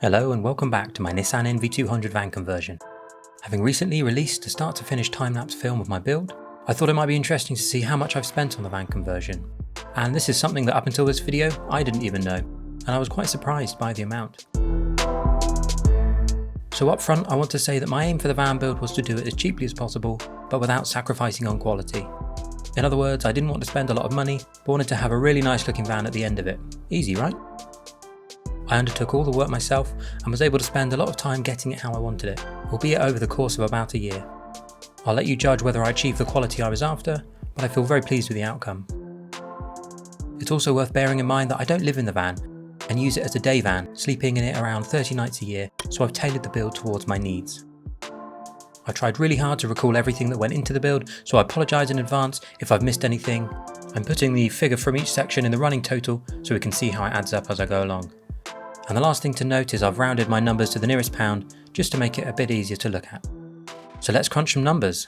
Hello and welcome back to my Nissan NV200 van conversion. Having recently released a start to finish time-lapse film of my build, I thought it might be interesting to see how much I've spent on the van conversion. And this is something that up until this video I didn't even know, and I was quite surprised by the amount. So up front I want to say that my aim for the van build was to do it as cheaply as possible, but without sacrificing on quality. In other words, I didn't want to spend a lot of money, but wanted to have a really nice looking van at the end of it. Easy, right? I undertook all the work myself and was able to spend a lot of time getting it how I wanted it, albeit over the course of about a year. I'll let you judge whether I achieved the quality I was after, but I feel very pleased with the outcome. It's also worth bearing in mind that I don't live in the van and use it as a day van, sleeping in it around 30 nights a year, so I've tailored the build towards my needs. I tried really hard to recall everything that went into the build, so I apologise in advance if I've missed anything. I'm putting the figure from each section in the running total so we can see how it adds up as I go along. And the last thing to note is I've rounded my numbers to the nearest pound just to make it a bit easier to look at. So let's crunch some numbers.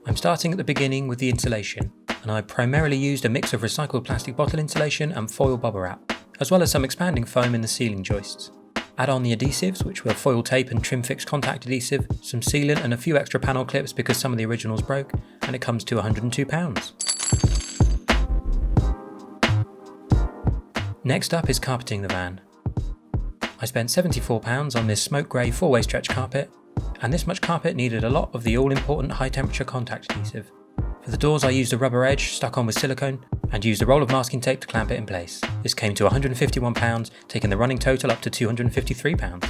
I'm starting at the beginning with the insulation, and I primarily used a mix of recycled plastic bottle insulation and foil bubble wrap, as well as some expanding foam in the ceiling joists. Add on the adhesives, which were foil tape and trim fix contact adhesive, some sealant and a few extra panel clips because some of the originals broke, and it comes to £102. Next up is carpeting the van. I spent £74 on this smoke grey 4-way stretch carpet, and this much carpet needed a lot of the all-important high temperature contact adhesive. For the doors I used a rubber edge stuck on with silicone and used a roll of masking tape to clamp it in place. This came to £151, taking the running total up to £253.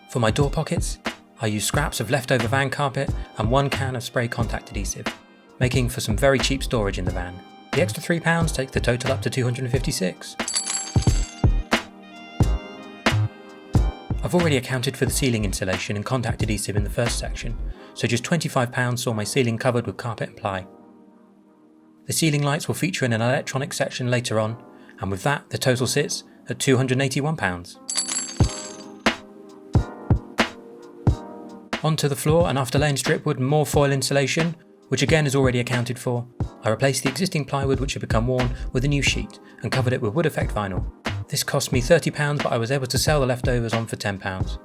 For my door pockets, I used scraps of leftover van carpet and 1 can of spray contact adhesive, making for some very cheap storage in the van. The extra £3 takes the total up to £256. I've already accounted for the ceiling insulation and contact adhesive in the first section, so just £25 saw my ceiling covered with carpet and ply. The ceiling lights will feature in an electronic section later on, and with that the total sits at £281. Onto the floor, and after laying strip wood and more foil insulation, which again is already accounted for, I replaced the existing plywood which had become worn with a new sheet and covered it with wood effect vinyl. This cost me £30, but I was able to sell the leftovers on for £10.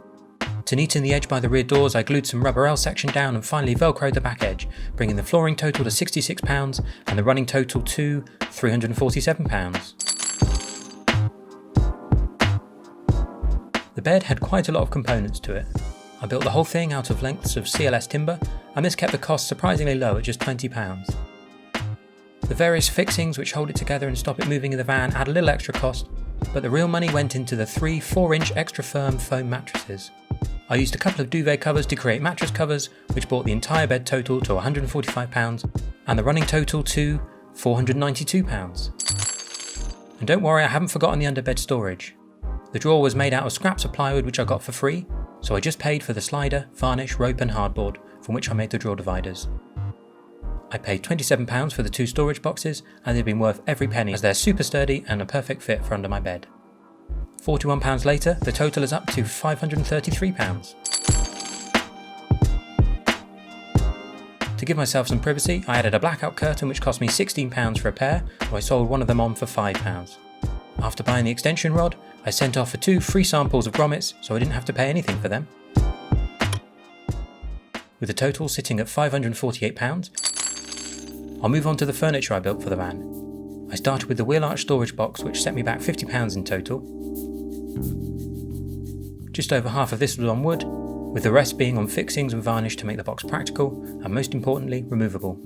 To neaten the edge by the rear doors, I glued some rubber L section down and finally velcroed the back edge, bringing the flooring total to £66 and the running total to £347. The bed had quite a lot of components to it. I built the whole thing out of lengths of CLS timber, and this kept the cost surprisingly low at just £20. The various fixings which hold it together and stop it moving in the van add a little extra cost, but the real money went into the 3 4-inch extra firm foam mattresses. I used a couple of duvet covers to create mattress covers, which brought the entire bed total to £145 and the running total to £492. And don't worry, I haven't forgotten the underbed storage. The drawer was made out of scraps of plywood which I got for free, so I just paid for the slider, varnish, rope and hardboard, from which I made the drawer dividers. I paid £27 for the 2 storage boxes, and they've been worth every penny as they're super sturdy and a perfect fit for under my bed. £41 later, the total is up to £533. To give myself some privacy, I added a blackout curtain which cost me £16 for a pair, so I sold one of them on for £5. After buying the extension rod, I sent off for 2 free samples of grommets, so I didn't have to pay anything for them. With the total sitting at £548, I'll move on to the furniture I built for the van. I started with the wheel arch storage box, which set me back £50 in total. Just over half of this was on wood, with the rest being on fixings and varnish to make the box practical and, most importantly, removable.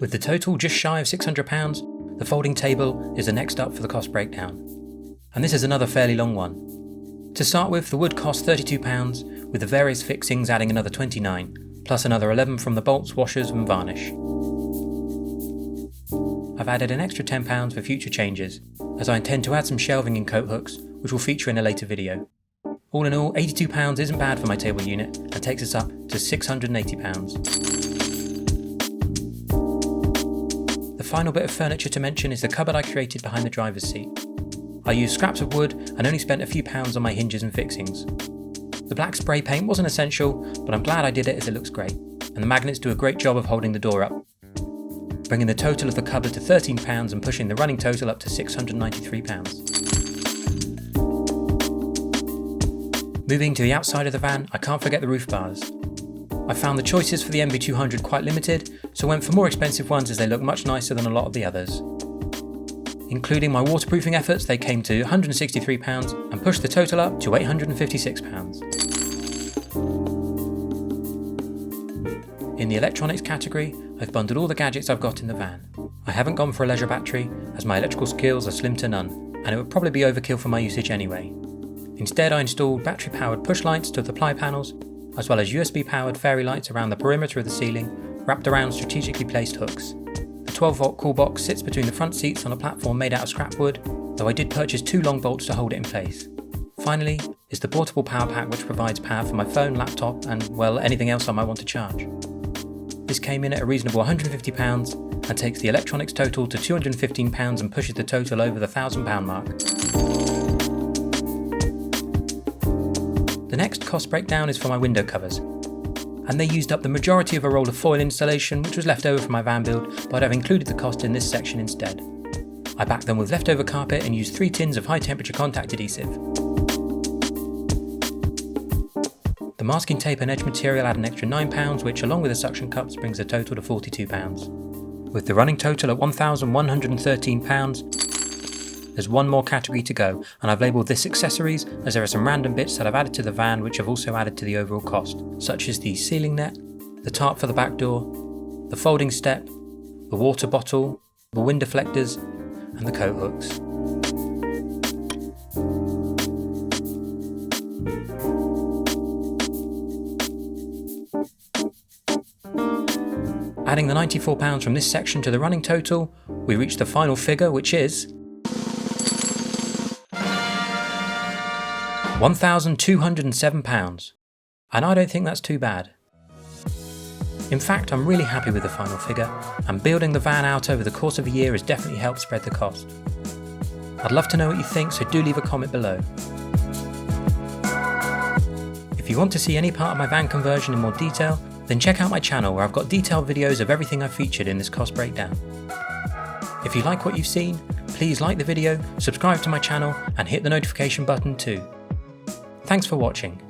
With the total just shy of £600, the folding table is the next up for the cost breakdown. And this is another fairly long one. To start with, the wood cost £32, with the various fixings adding another £29, plus another £11 from the bolts, washers and varnish. I've added an extra £10 for future changes, as I intend to add some shelving and coat hooks, which will feature in a later video. All in all, £82 isn't bad for my table unit and takes us up to £680. The final bit of furniture to mention is the cupboard I created behind the driver's seat. I used scraps of wood and only spent a few pounds on my hinges and fixings. The black spray paint wasn't essential, but I'm glad I did it as it looks great, and the magnets do a great job of holding the door up. bringing the total of the cupboard to £13 and pushing the running total up to £693. Moving to the outside of the van, I can't forget the roof bars. I found the choices for the NV200 quite limited, so went for more expensive ones as they look much nicer than a lot of the others. Including my waterproofing efforts, they came to £163 and pushed the total up to £856. In the electronics category, I've bundled all the gadgets I've got in the van. I haven't gone for a leisure battery, as my electrical skills are slim to none, and it would probably be overkill for my usage anyway. Instead, I installed battery-powered push lights to the ply panels, as well as USB-powered fairy lights around the perimeter of the ceiling, wrapped around strategically placed hooks. The 12-volt cool box sits between the front seats on a platform made out of scrap wood, though I did purchase 2 long bolts to hold it in place. Finally is the portable power pack, which provides power for my phone, laptop and, well, anything else I might want to charge. This came in at a reasonable £150 and takes the electronics total to £215 and pushes the total over the £1,000 mark. The next cost breakdown is for my window covers, and they used up the majority of a roll of foil insulation which was left over from my van build, but I've included the cost in this section instead. I backed them with leftover carpet and used 3 tins of high temperature contact adhesive. The masking tape and edge material add an extra £9, which along with the suction cups brings the total to £42. With the running total at £1,113, there's one more category to go, and I've labelled this accessories as there are some random bits that I've added to the van which have also added to the overall cost, such as the ceiling net, the tarp for the back door, the folding step, the water bottle, the wind deflectors and the coat hooks. Adding the £94 from this section to the running total, we reach the final figure, which is £1,207, and I don't think that's too bad. In fact, I'm really happy with the final figure, and building the van out over the course of a year has definitely helped spread the cost. I'd love to know what you think, so do leave a comment below. If you want to see any part of my van conversion in more detail, then check out my channel where I've got detailed videos of everything I've featured in this cost breakdown. If you like what you've seen, please like the video, subscribe to my channel and hit the notification button too. Thanks for watching.